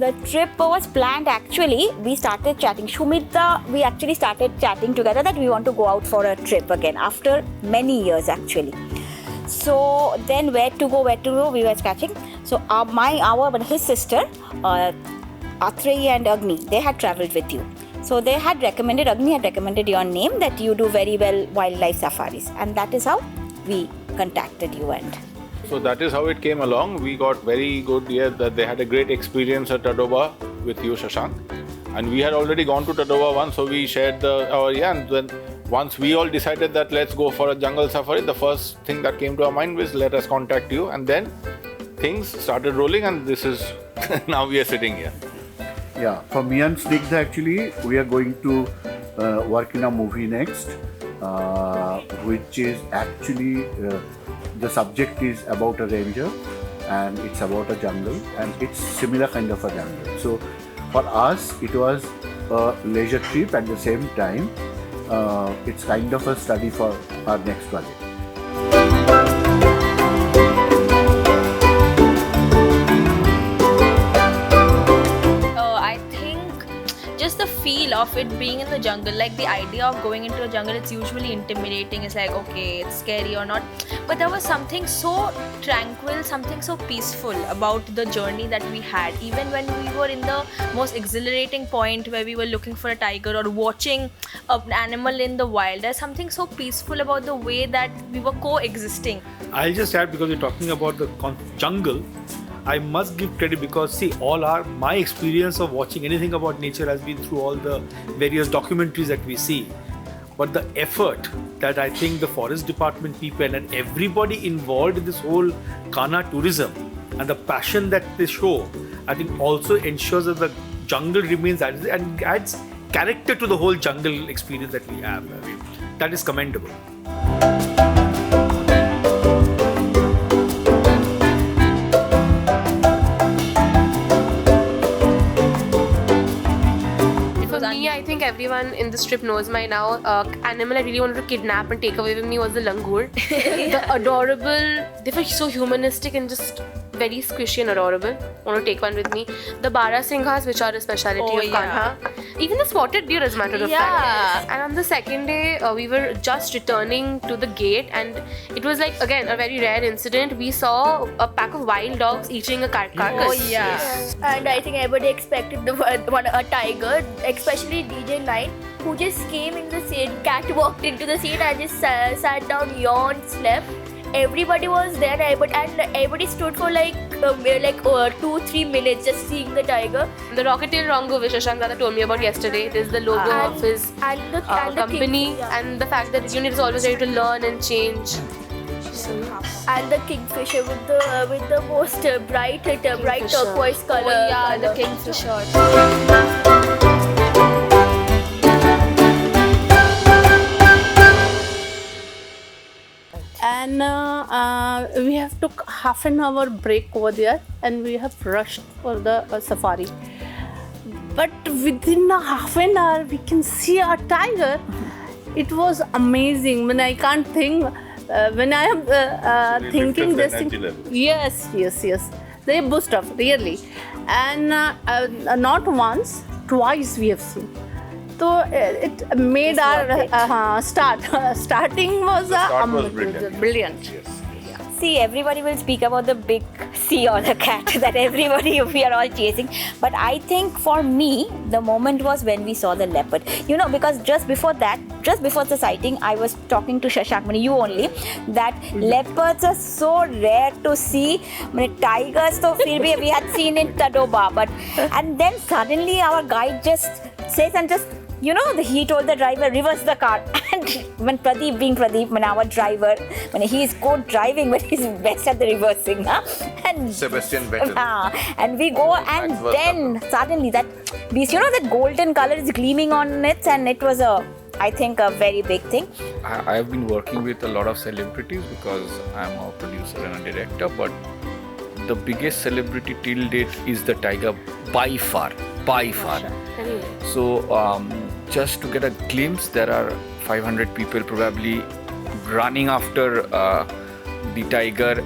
the trip was planned actually. We started chatting. Shumita, we actually started chatting together that we want to go out for a trip again after many years actually. So then where to go, we were catching. So his sister, Atreyi and Agni, they had travelled with you. So Agni had recommended your name that you do very well wildlife safaris, and that is how we contacted you. And so that is how it came along. We got very good, that they had a great experience at Tadoba with you, Shashank. And we had already gone to Tadoba once, so we shared and then once we all decided that let's go for a jungle safari, the first thing that came to our mind was let us contact you, and then things started rolling, and this is now we are sitting here. Yeah, for me and Snigdha actually, we are going to work in a movie next, which is actually, the subject is about a ranger and it's about a jungle, and it's similar kind of a jungle. So for us, it was a leisure trip at the same time. It's kind of a study for our next project. Just the feel of it being in the jungle, like the idea of going into a jungle, it's usually intimidating. It's like, okay, it's scary or not. But there was something so tranquil, something so peaceful about the journey that we had. Even when we were in the most exhilarating point where we were looking for a tiger or watching an animal in the wild, there's something so peaceful about the way that we were coexisting. I'll just add, because you're talking about the jungle, I must give credit because my experience of watching anything about nature has been through all the various documentaries that we see. But the effort that I think the forest department people and everybody involved in this whole Kanha tourism and the passion that they show, I think also ensures that the jungle remains and adds character to the whole jungle experience that we have. I mean, that is commendable. I think everyone in this trip knows my now animal I really wanted to kidnap and take away with me was the langur. The adorable, they were so humanistic and just very squishy and adorable. I want to take one with me. The Barasinghas, which are a speciality of Kanha. Even the spotted deer, as a matter of fact. And on the second day, we were just returning to the gate, and it was like, again, a very rare incident. We saw a pack of wild dogs eating a carcass. And I think everybody expected a tiger, especially DJ Line, who just came in the scene, catwalked into the scene and just sat down, yawned, slept. Everybody was there, and everybody stood for like 2-3 minutes just seeing the tiger. The Rocket-tailed Rongo, which Shashank Dada told me about yesterday, this is the logo of his company, and the fact that unit is always ready to learn and change. And the kingfisher with the most bright turquoise color. The kingfisher. And we have took half an hour break over there, and we have rushed for the safari. But within a half an hour, we can see a tiger. It was amazing. When I can't think, when I am thinking this thing, yes. They boost up really, and not once, twice we have seen. So it made our starting was brilliant. Yes. See, everybody will speak about the big sea or the cat that we are all chasing. But I think for me, the moment was when we saw the leopard. You know, because just before the sighting, I was talking to Shashank, you only, that leopards are so rare to see. Tigers, so we had seen in Tadoba. And then suddenly our guide just says and just, he told the driver, reverse the car. And when Pradeep, when our driver, when he's good driving, but he's best at the reversing. And Sebastian Vettel. And we go, and then suddenly that beast, that golden color is gleaming on it, and it was I think a very big thing. I have been working with a lot of celebrities because I'm a producer and a director, but the biggest celebrity till date is the tiger by far. So just to get a glimpse, there are 500 people probably running after the tiger,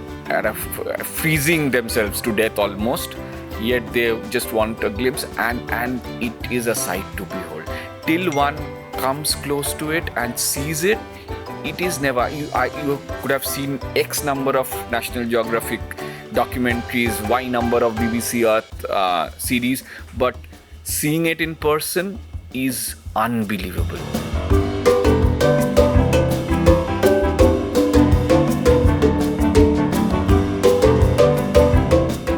freezing themselves to death almost. yet they just want a glimpse, and it is a sight to behold. Till one comes close to it and sees it, it is never. You could have seen X number of National Geographic documentaries, Y number of BBC Earth series, but seeing it in person is unbelievable.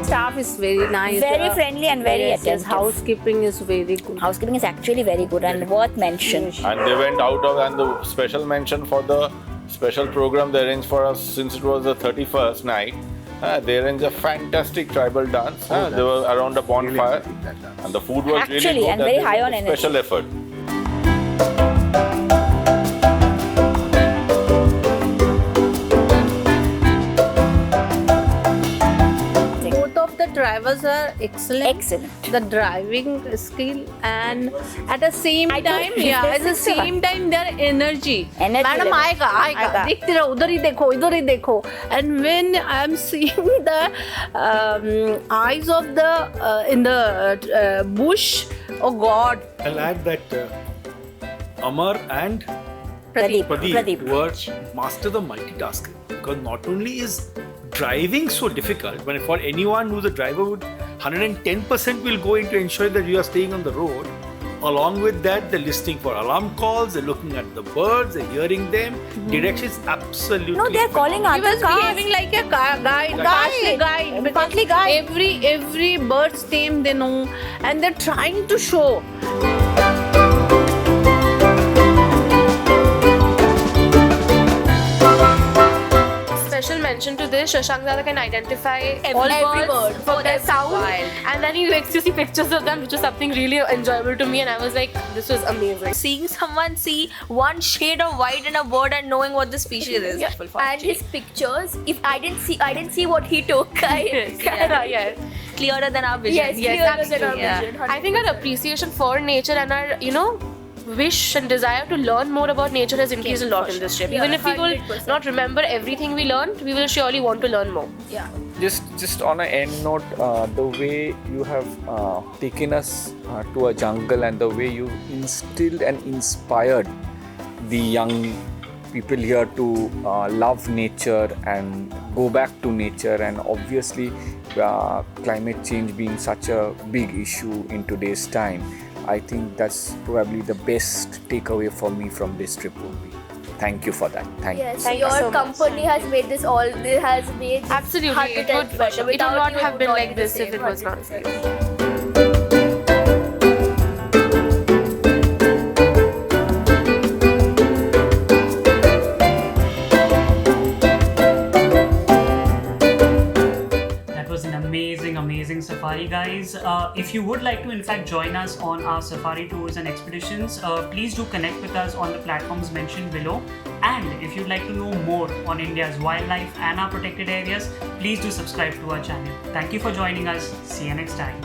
Staff is very nice. Very friendly and very yes, attentive. Housekeeping is very good. Housekeeping is actually very good and worth mention. And they went out of, and the special mention for the special program they arranged for us, since it was the 31st night. They arranged a fantastic tribal dance. They were around a bonfire, and the food was Actually, really good. and very they high did on a energy. Special effort. Both of the drivers are excellent. Excellent. The driving skill, and at the same I time, do- yeah, this at the is the same time, their energy. Energy Madam, level. आएगा, आएगा. देखते रहो, उधर ही देखो. And when I'm seeing the eyes of the in the bush, oh God. I'll add that Amar and Pradeep. Pradeep were master the multitasking, because not only is driving so difficult, but for anyone who's a driver, would 110% will go into ensure that you are staying on the road. Along with that, they're listening for alarm calls, they're looking at the birds, they're hearing them. Directions absolutely. No, they're calling He other was cars. behaving like a guide, partially guide, because Partly guide. every bird's name they know, and they're trying to show. Special mention to this, Shashank Dada can identify Every all bird. birds for Oh, their that's sound, wild. and then he makes you see pictures of them, which was something really enjoyable to me, and I was like, this was amazing. Seeing someone see one shade of white in a bird and knowing what the species is. Yeah. And his pictures, if I didn't see what he took. Yeah. Clearer than our vision. Yes, clearer than our absolutely. vision, I think our appreciation for nature and our, wish and desire to learn more about nature has increased a lot in this trip. Yeah, Even if we will 100%. not remember everything we learned, we will surely want to learn more. Yeah. Just on an end note, the way you have taken us to a jungle, and the way you instilled and inspired the young people here to love nature and go back to nature, and obviously climate change being such a big issue in today's time, I think that's probably the best takeaway for me from this trip would be. Thank you for that. Thank you. Yes, Thank you your so much. company has made this all. It has made this Absolutely. 100 It times would better. it would Without not you, have would been not like be the this if same, it was not for 100%. you. That was an amazing safari, guys. If you would like to in fact join us on our safari tours and expeditions, please do connect with us on the platforms mentioned below. And if you'd like to know more on India's wildlife and our protected areas, please do subscribe to our channel. Thank you for joining us. See you next time.